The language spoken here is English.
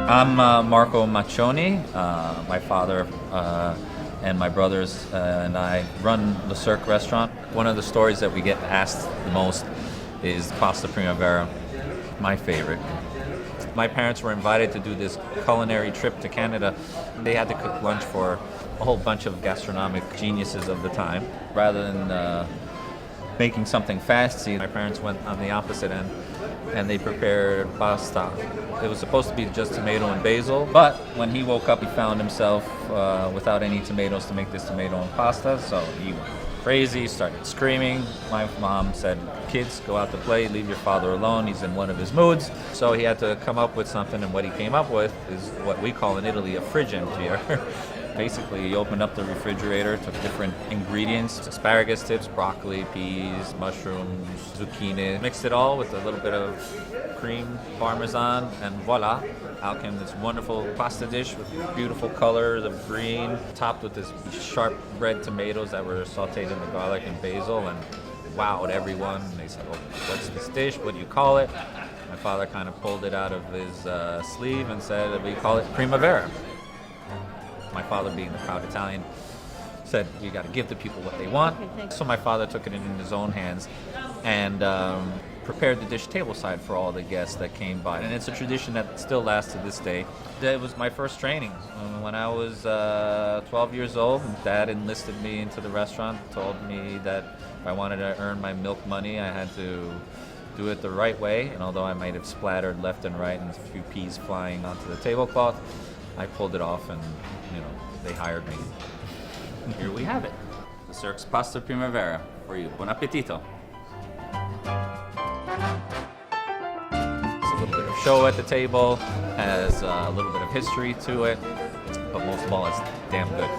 I'm Marco Maccioni. My father and my brothers and I run the Cirque restaurant. One of the stories that we get asked the most is Pasta Primavera, my favorite. My parents were invited to do this culinary trip to Canada. They had to cook lunch for a whole bunch of gastronomic geniuses of the time. Rather than making something fancy, my parents went on the opposite end and they prepared pasta. It was supposed to be just tomato and basil, but when he woke up, he found himself without any tomatoes to make this tomato and pasta, so he went crazy, started screaming. My mom said, "Kids, go out to play, leave your father alone, he's in one of his moods." So he had to come up with something, and what he came up with is what we call in Italy a frigidaire. Basically, he opened up the refrigerator, took different ingredients, asparagus tips, broccoli, peas, mushrooms, zucchini, mixed it all with a little bit of cream, parmesan, and voila, out came this wonderful pasta dish with beautiful colors of green, topped with this sharp red tomatoes that were sauteed in the garlic and basil, and wowed everyone. And they said, "Oh, what's this dish? What do you call it?" My father kind of pulled it out of his sleeve and said, "We call it Primavera." My father, being the proud Italian, said, "You got to give the people what they want." So my father took it in his own hands and prepared the dish tableside for all the guests that came by. And it's a tradition that still lasts to this day. It was my first training. When I was 12 years old, Dad enlisted me into the restaurant, told me that if I wanted to earn my milk money, I had to do it the right way. And although I might have splattered left and right and a few peas flying onto the tablecloth, I pulled it off and, they hired me. Here we have it. The Cirque's Pasta Primavera for you. Buon appetito. It's a little bit of show at the table, has a little bit of history to it, but most of all, it's damn good.